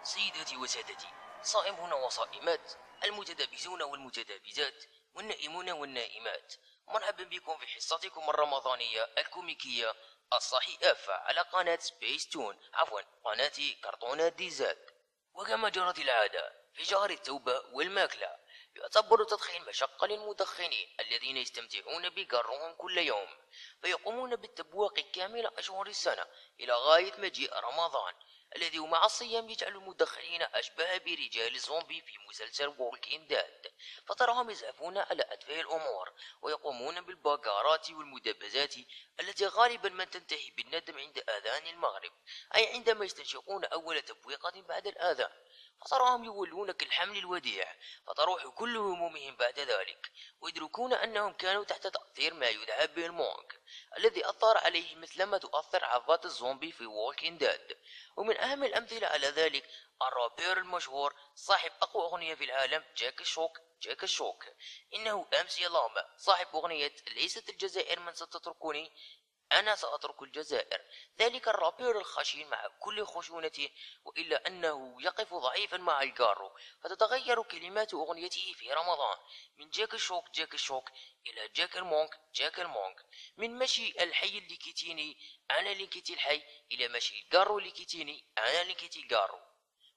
سيداتي وسادتي، صائمون وصائمات، المتدابزون والمتدابزات، والنائمون والنائمات، مرحبا بكم في حصتكم الرمضانية الكوميكية الصحي أفا على قناة سبيس تون، قناة كرتونات دي زاد. وكما جرت العادة في شهر التوبة والماكلة، يعتبر التدخين مشقة للمدخنين الذين يستمتعون بقرهم كل يوم، فيقومون بالتبويق كامل أشهر السنة إلى غاية مجيء رمضان، الذي مع الصيام يجعل المدخنين أشبه برجال الزومبي في مسلسل وولكين داد، فتراهم يزحفون على أتفه الأمور ويقومون بالباقارات والمدبزات التي غالبا ما تنتهي بالندم عند آذان المغرب، أي عندما يستنشقون أول تبويقة بعد الآذان، فتراهم يولون كالحمل الوديع، فتروح كل همومهم بعد ذلك، ويدركون أنهم كانوا تحت تأثير ما يدعى بالمونك الذي أثر عليه مثلما تؤثر عضات الزومبي في وولكين داد. ومن أهم الأمثلة على ذلك الرابير المشهور صاحب أقوى أغنية في العالم جاك الشوك، إنه أمسي لاما صاحب أغنية ليست الجزائر من ستتركني أنا سأترك الجزائر، ذلك الرابير الخشن مع كل خشونته، وإلا أنه يقف ضعيفا مع الجارو، فتتغير كلمات أغنيته في رمضان من جاك الشوك إلى جاك المونك، من مشي الحي الليكيتيني أنا ليكيتي الحي إلى مشي الجارو ليكيتيني أنا ليكيتي الجارو.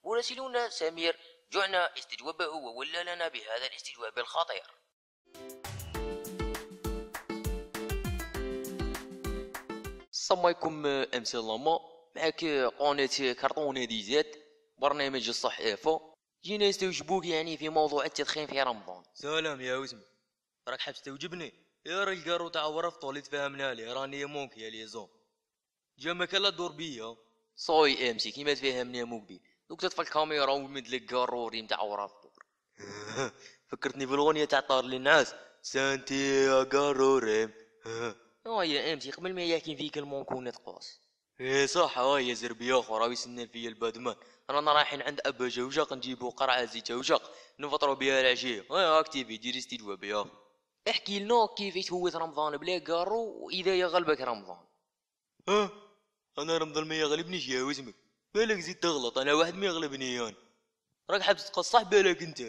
مراسلون سمير جعنا استجوابه وولى لنا بهذا الاستجواب الخطير. السلام عليكم، امسي لاما معك قناة كرتونة دي زاد، برنامج الصح افا. جينا نستوجبوك يعني في موضوع التدخين في رمضان. سلام يا وسمي، راك حاب تستوجبني؟ يا راجل قارو تاع ورف طولي تفهمنا لي، راني مونك يا ليزون جامك لا دور بيا. صاي امسي كيما تفهمني موك بي دوك تطفى الكاميرا ومدلك قاروري نتاع ورف دور. فكرتني بالاغنية تاع طار للناس سانتي يا قاروري. يا امسي قبل ما يحكي فيك المونكونة تقاس. ايه صح، يا زربي اخو راهو يسنى فيا البادمان. رانا رايحين عند ابا جوجق نجيبو قرعة زيت جوجق نفطرو بها العشية. اكتيفي ديري استجواب يا اخو. احكي لنا كيف تهوث رمضان بلا قارو واذا يغلبك رمضان. انا رمضان ما يغلبنيش يا وسمك، بالك زيد تغلط، انا واحد ما يغلبني انا. راك حاب تقصح بالك انت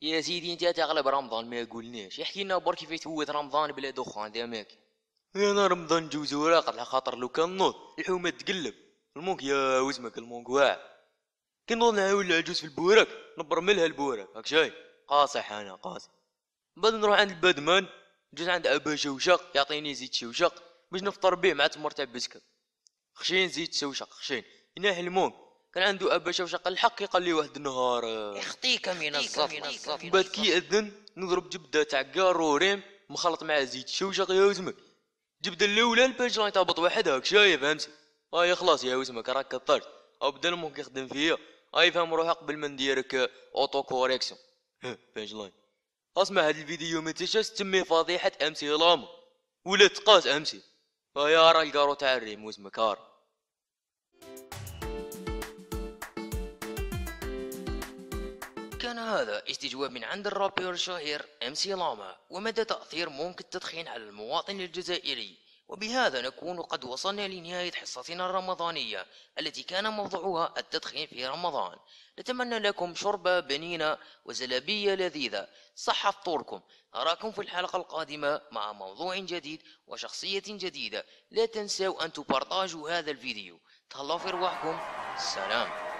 يا سيدي انت تغلب رمضان ما يقولناش. احكي لنا برك كيف تهوث رمضان بلا دخان دامك. انا رمضان جوز وراقد على خاطر لو كان نوض الحومه تقلب المونك يا وسمك، المونك واعر كي نوض نعاود العجوز في البوراك نبرملها البوراك هاك شاي قاصح، انا قاصح. بعد نروح عند البادمان نجوز عند ابا شوشق يعطيني زيت شوشق باش نفطر به مع تمر تاع بسكر خشين، زيت شوشق خشين يناحي المونك. كان عنده ابا شوشق الحق يقال لي واحد النهار اخطيك من الزفر. بعد كي يأذن نضرب جبده تاع قاروريم مخلط مع زيت شوشق يا وسمك، جبده الاولى الباج راهي تهبط واحد هاك شايف فهمتي. خلاص يا وسمك راك كثرت، او بدا المونك يخدم فيا فهم روحك قبل ما نديرك اوتو كوريكسيون. باج لاين اسمع هاد الفيديو ما تنساش تسميه فضيحة امسي لاما ولا تقاس امسي. يا راه القارو تاع الريم وسمك هار. كان هذا استجواب من عند الرابر الشهير امسي لاما ومدى تأثير ممكن التدخين على المواطن الجزائري. وبهذا نكون قد وصلنا لنهاية حصتنا الرمضانية التي كان موضوعها التدخين في رمضان. نتمنى لكم شربة بنينة وزلابية لذيذة، صح فطوركم. أراكم في الحلقة القادمة مع موضوع جديد وشخصية جديدة. لا تنسوا أن تبارطاجوا هذا الفيديو. تهلاو في رواحكم. سلام.